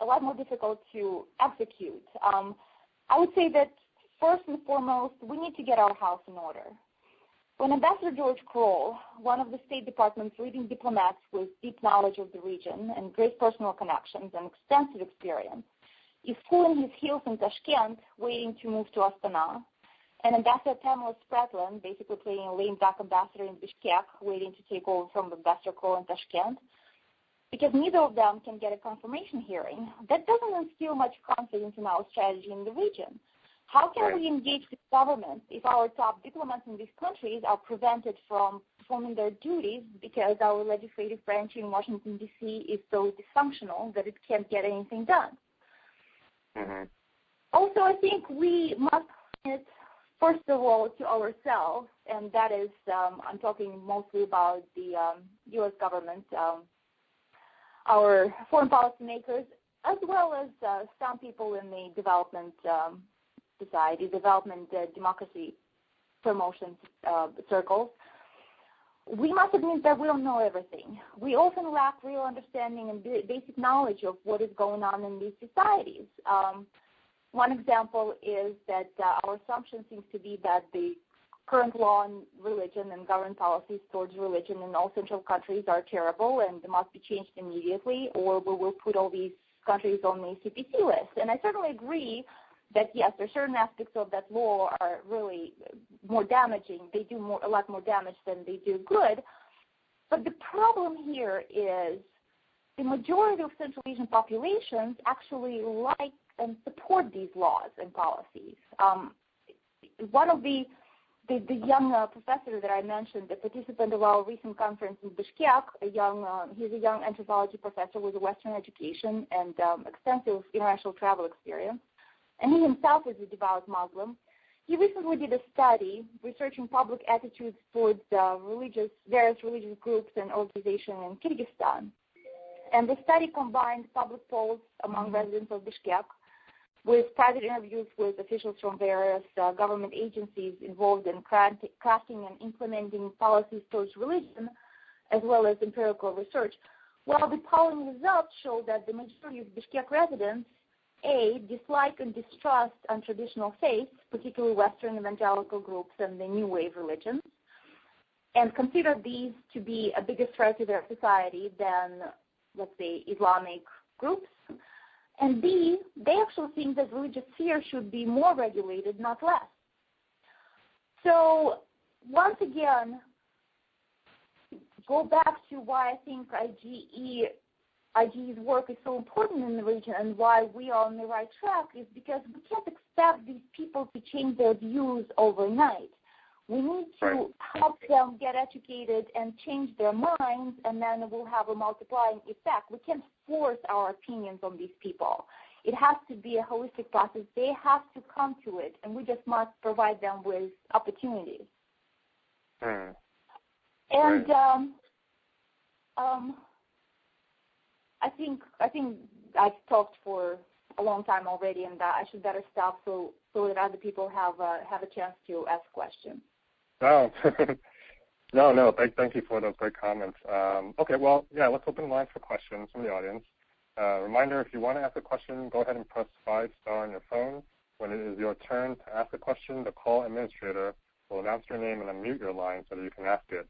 Speaker 2: a lot more difficult to execute. I would say that first and foremost, we need to get our house in order. When Ambassador George Kroll, one of the State Department's leading diplomats with deep knowledge of the region and great personal connections and extensive experience, is cooling his heels in Tashkent, waiting to move to Astana, and Ambassador Pamela Spratlan, basically playing a lame duck ambassador in Bishkek, waiting to take over from Ambassador Kroll in Tashkent, because neither of them can get a confirmation hearing, that doesn't instill much confidence in our strategy in the region. How can we engage the government if our top diplomats in these countries are prevented from performing their duties because our legislative branch in Washington, D.C. is so dysfunctional that it can't get anything done? Mm-hmm. Also, I think we must commit, first of all, to ourselves, and that is, I'm talking mostly about the U.S. government, our foreign policy makers, as well as some people in the development society, development, democracy promotion circles. We must admit that we don't know everything. We often lack real understanding and basic knowledge of what is going on in these societies. One example is that our assumption seems to be that the current law on religion and government policies towards religion in all central countries are terrible and must be changed immediately, or we will put all these countries on the CPC list. And I certainly agree that, yes, there are certain aspects of that law are really more damaging. They do a lot more damage than they do good. But the problem here is the majority of Central Asian populations actually like and support these laws and policies. One of the young professor that I mentioned, the participant of our recent conference in Bishkek, he's a young anthropology professor with a Western education and extensive international travel experience. And he himself is a devout Muslim. He recently did a study researching public attitudes towards various religious groups and organizations in Kyrgyzstan. And the study combined public polls among residents of Bishkek with private interviews with officials from various government agencies involved in crafting and implementing policies towards religion, as well as empirical research. Well, the polling results show that the majority of Bishkek residents, A, dislike and distrust untraditional faiths, particularly Western evangelical groups and the New Wave religions, and consider these to be a bigger threat to their society than, let's say, Islamic groups. And B, they actually think that religious fear should be more regulated, not less. So once again, go back to why I think IGE's work is so important in the region and why we are on the right track is because we can't expect these people to change their views overnight. We need to help them get educated and change their minds, and then it will have a multiplying effect. We can't force our opinions on these people. It has to be a holistic process. They have to come to it, and we just must provide them with opportunities. And I think I've talked for a long time already, and I should better stop so that other people have a chance to ask questions.
Speaker 1: No, no. Thank you for those great comments. Okay, well, yeah, let's open the line for questions from the audience. Reminder: if you want to ask a question, go ahead and press 5 star on your phone. When it is your turn to ask a question, the call administrator will announce your name and unmute your line so that you can ask it.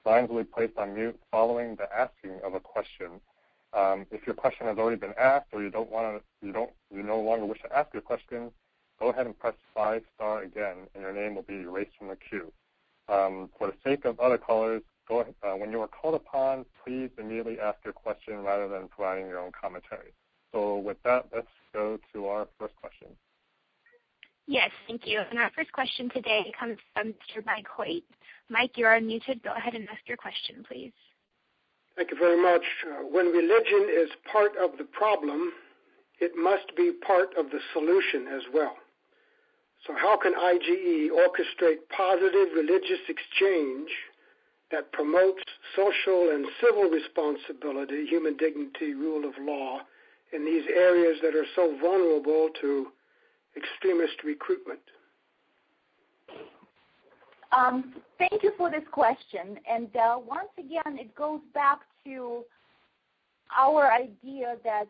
Speaker 1: Lines will be placed on mute following the asking of a question. If your question has already been asked, or you no longer wish to ask your question, go ahead and press 5 star again, and your name will be erased from the queue. For the sake of other callers, go ahead, when you are called upon, please immediately ask your question rather than providing your own commentary. So with that, let's go to our first question.
Speaker 3: Yes, thank you. And our first question today comes from Mr. Mike Hoyt. Mike, you're unmuted. Go ahead and ask your question, please.
Speaker 4: Thank you very much. When religion is part of the problem, it must be part of the solution as well. So how can IGE orchestrate positive religious exchange that promotes social and civil responsibility, human dignity, rule of law, in these areas that are so vulnerable to extremist recruitment?
Speaker 2: Thank you for this question. And once again, it goes back to our idea that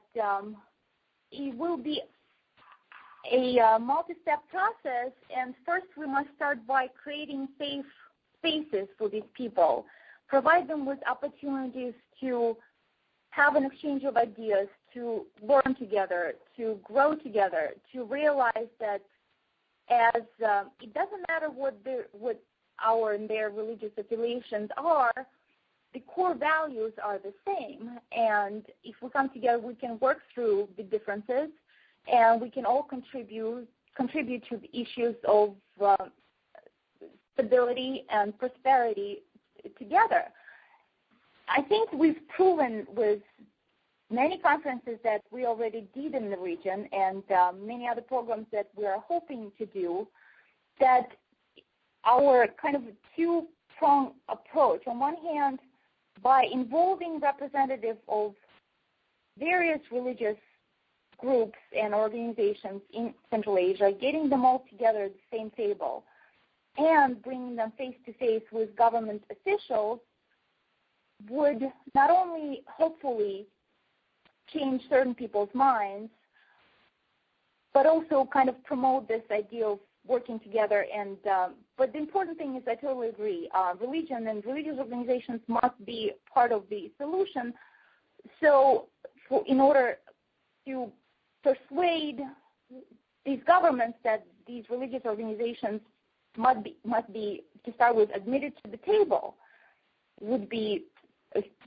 Speaker 2: it will be a multi-step process, and first we must start by creating safe spaces for these people, provide them with opportunities to have an exchange of ideas, to learn together, to grow together, to realize that as it doesn't matter what our and their religious affiliations are, the core values are the same. And if we come together, we can work through the differences, and we can all contribute to the issues of stability and prosperity together. I think we've proven with many conferences that we already did in the region and many other programs that we are hoping to do, that our kind of two-pronged approach, on one hand, by involving representatives of various religious groups and organizations in Central Asia, getting them all together at the same table, and bringing them face-to-face with government officials would not only hopefully change certain people's minds, but also kind of promote this idea of working together. And but the important thing is, I totally agree, religion and religious organizations must be part of the solution. So in order to persuade these governments that these religious organizations must be to start with admitted to the table would be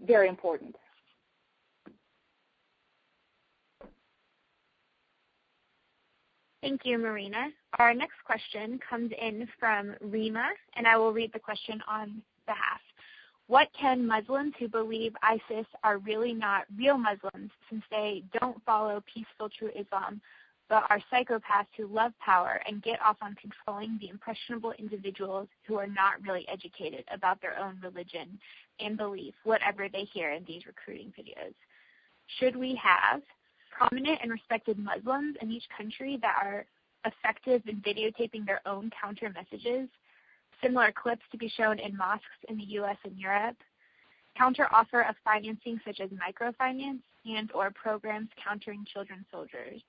Speaker 2: very important.
Speaker 3: Thank you, Marina. Our next question comes in from Rima, and I will read the question on behalf. What can Muslims who believe ISIS are really not real Muslims, since they don't follow peaceful true Islam, but are psychopaths who love power and get off on controlling the impressionable individuals who are not really educated about their own religion and belief, whatever they hear in these recruiting videos? should we have prominent and respected Muslims in each country that are effective in videotaping their own counter messages, similar clips to be shown in mosques in the U.S. and Europe, counter offer of financing such as microfinance and or programs countering children soldiers?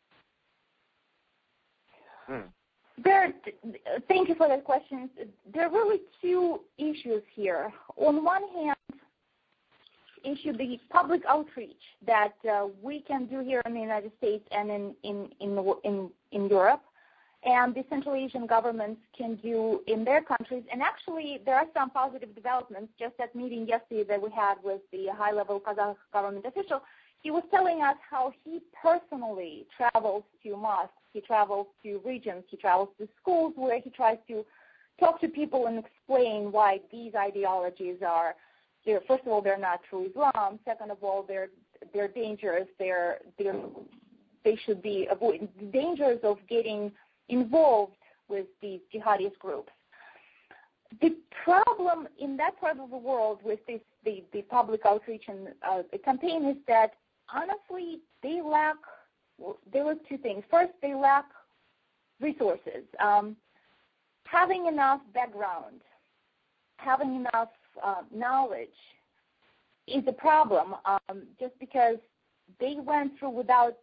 Speaker 2: Thank you for that question. There are really two issues here. On one hand, the public outreach that we can do here in the United States and in Europe, and the Central Asian governments can do in their countries. And actually, there are some positive developments. Just that meeting yesterday that we had with the high-level Kazakh government official, he was telling us how he personally travels to mosques, he travels to regions, he travels to schools where he tries to talk to people and explain why these ideologies are, first of all, they're not true Islam. Second of all, they're dangerous. They should be avoided. The dangers of getting involved with these jihadist groups. The problem in that part of the world with the public outreach and the campaign is that honestly there were two things. First, they lack resources. Having enough background, having enough knowledge is a problem, just because they went through without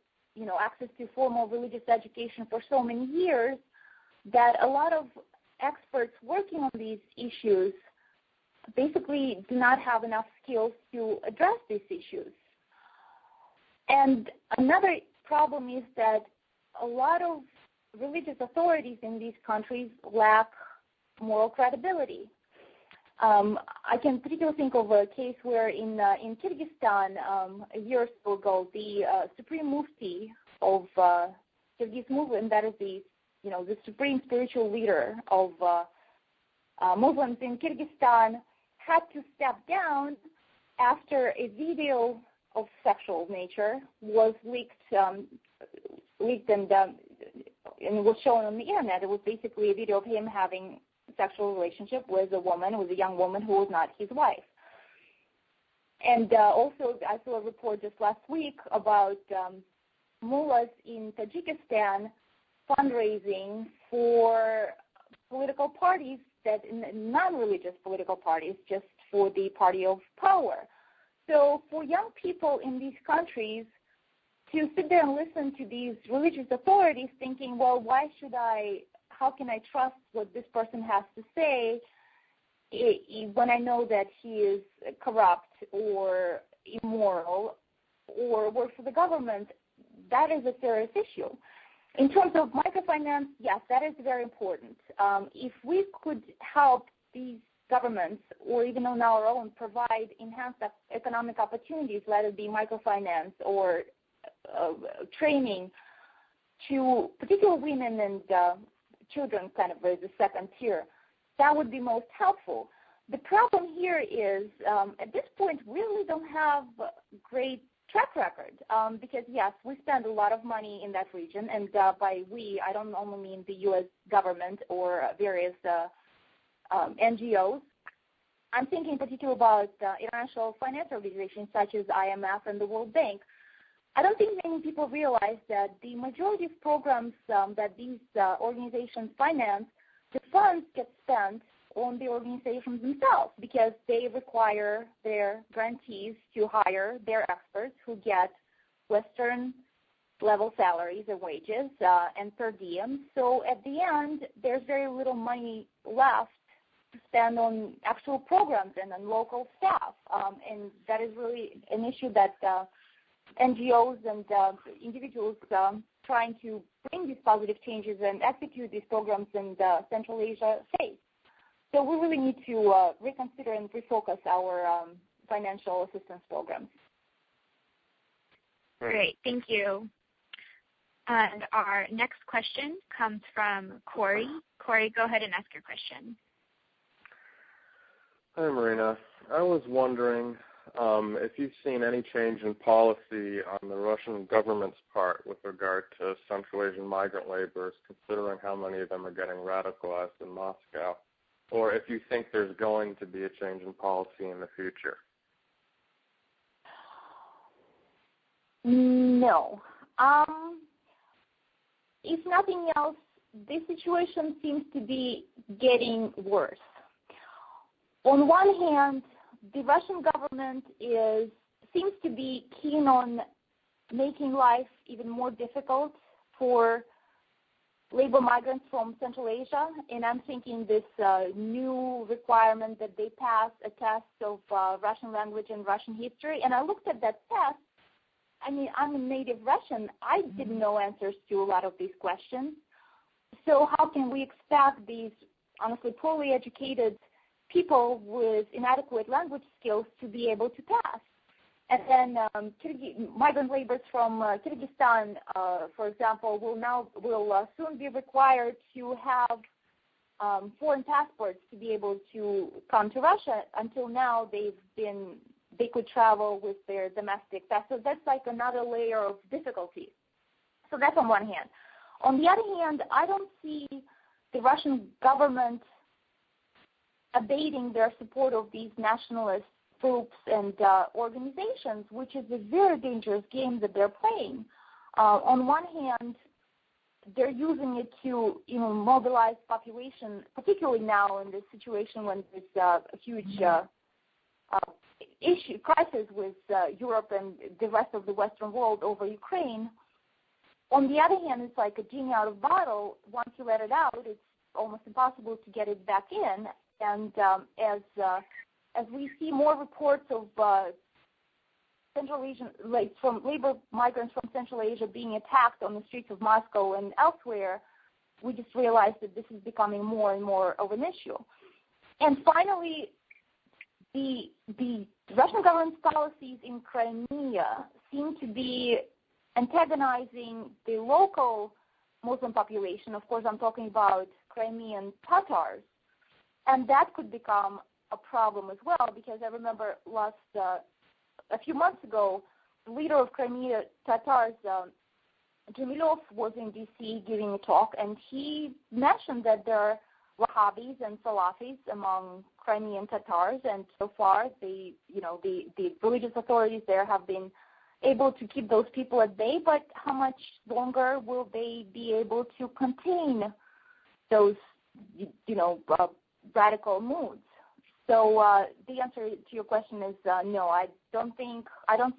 Speaker 2: access to formal religious education for so many years that a lot of experts working on these issues basically do not have enough skills to address these issues. And another problem is that a lot of religious authorities in these countries lack moral credibility. I can particularly think of a case where in Kyrgyzstan a year or so ago, the Supreme Mufti of Kyrgyz movement, that is the supreme spiritual leader of Muslims in Kyrgyzstan, had to step down after a video of sexual nature was leaked and was shown on the internet. It was basically a video of him having sexual relationship with a young woman who was not his wife. And also, I saw a report just last week about mullahs in Tajikistan fundraising for political parties, non-religious political parties, just for the party of power. So for young people in these countries to sit there and listen to these religious authorities thinking, well, how can I trust what this person has to say when I know that he is corrupt or immoral or works for the government? That is a serious issue. In terms of microfinance, yes, that is very important. If we could help these governments, or even on our own, provide enhanced economic opportunities, let it be microfinance or training to particularly women and children, kind of as a second tier, that would be most helpful. The problem here is, at this point, we really don't have great track record because, yes, we spend a lot of money in that region, and by we, I don't only mean the U.S. government or various NGOs. I'm thinking particularly about international financial organizations such as IMF and the World Bank. I don't think many people realize that the majority of programs that these organizations finance, the funds get spent on the organizations themselves because they require their grantees to hire their experts who get Western-level salaries and wages and per diem. So at the end, there's very little money left to spend on actual programs and on local staff. And that is really an issue that NGOs and individuals trying to bring these positive changes and execute these programs in Central Asia face. So we really need to reconsider and refocus our financial assistance programs.
Speaker 3: Great, thank you. And our next question comes from Corey. Corey, go ahead and ask your question.
Speaker 5: Hi, Marina. I was wondering if you've seen any change in policy on the Russian government's part with regard to Central Asian migrant laborers, considering how many of them are getting radicalized in Moscow, or if you think there's going to be a change in policy in the future.
Speaker 2: no. If nothing else, this situation seems to be getting worse. On one hand, the Russian government seems to be keen on making life even more difficult for labor migrants from Central Asia, and I'm thinking this new requirement that they pass a test of Russian language and Russian history, and I looked at that test. I mean, I'm a native Russian. I didn't know answers to a lot of these questions. So how can we expect these, honestly, poorly educated people with inadequate language skills to be able to pass? And then migrant laborers from Kyrgyzstan, for example, will soon be required to have foreign passports to be able to come to Russia. Until now, they could travel with their domestic passports. So that's like another layer of difficulty. So that's on one hand. On the other hand, I don't see the Russian government abating their support of these nationalist groups and organizations, which is a very dangerous game that they're playing. On one hand, they're using it to, mobilize population, particularly now in this situation when there's a huge crisis with Europe and the rest of the Western world over Ukraine. On the other hand, it's like a genie out of bottle. Once you let it out, it's almost impossible to get it back in. And as we see more reports of Central Asian, from labor migrants from Central Asia being attacked on the streets of Moscow and elsewhere, we just realized that this is becoming more and more of an issue. And finally, the Russian government's policies in Crimea seem to be antagonizing the local Muslim population. Of course, I'm talking about Crimean Tatars. And that could become a problem as well, because I remember a few months ago, the leader of Crimea Tatars, Jamilov, was in D.C. giving a talk, and he mentioned that there are Wahhabis and Salafis among Crimean Tatars, and so far the religious authorities there have been able to keep those people at bay, but how much longer will they be able to contain those, radical moods? So the answer to your question is no. I don't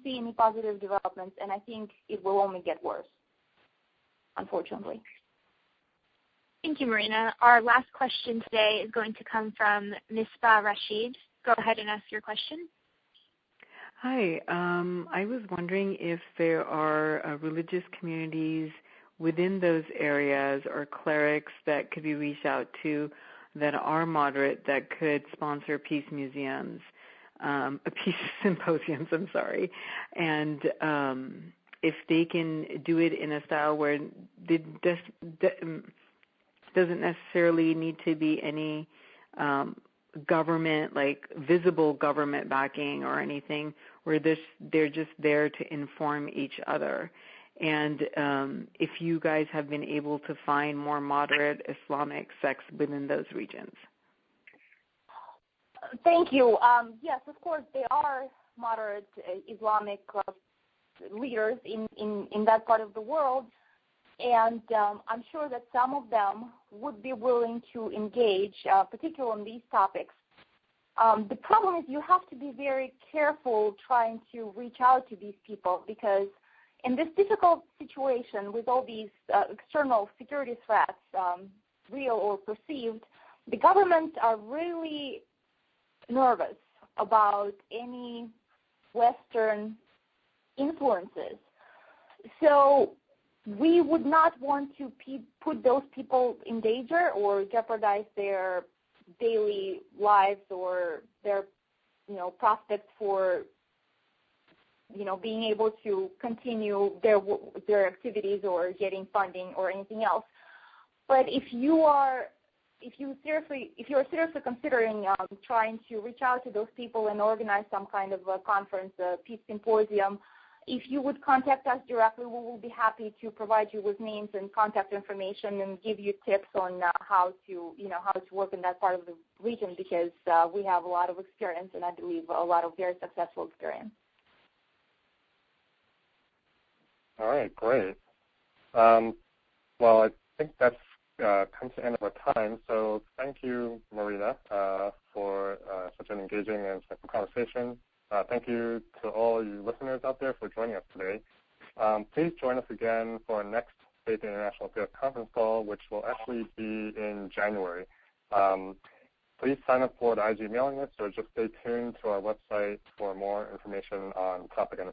Speaker 2: see any positive developments, and I think it will only get worse, unfortunately.
Speaker 3: Thank you, Marina. Our last question today is going to come from Misbah Rashid. Go ahead and ask your question.
Speaker 6: Hi. I was wondering if there are religious communities within those areas or clerics that could be reached out to that are moderate that could sponsor peace museums, peace symposiums, and if they can do it in a style where it doesn't necessarily need to be any government, like visible government backing or anything, where they're just there to inform each other. And if you guys have been able to find more moderate Islamic sects within those regions.
Speaker 2: Thank you. Yes, of course, there are moderate Islamic leaders in that part of the world, and I'm sure that some of them would be willing to engage, particularly on these topics. The problem is you have to be very careful trying to reach out to these people, because in this difficult situation with all these external security threats, real or perceived, the governments are really nervous about any Western influences. So we would not want to put those people in danger or jeopardize their daily lives or their, prospects for being able to continue their activities or getting funding or anything else. But if you're seriously considering trying to reach out to those people and organize some kind of a conference, a peace symposium, if you would contact us directly, we will be happy to provide you with names and contact information and give you tips on how to work in that part of the region, because we have a lot of experience, and I believe a lot of very successful experience.
Speaker 1: All right, great. Well, I think that's come to the end of our time. So thank you, Marina, for such an engaging and insightful conversation. Thank you to all you listeners out there for joining us today. Please join us again for our next Faith International Affairs conference call, which will actually be in January. Please sign up for the IG mailing list or just stay tuned to our website for more information on the topic and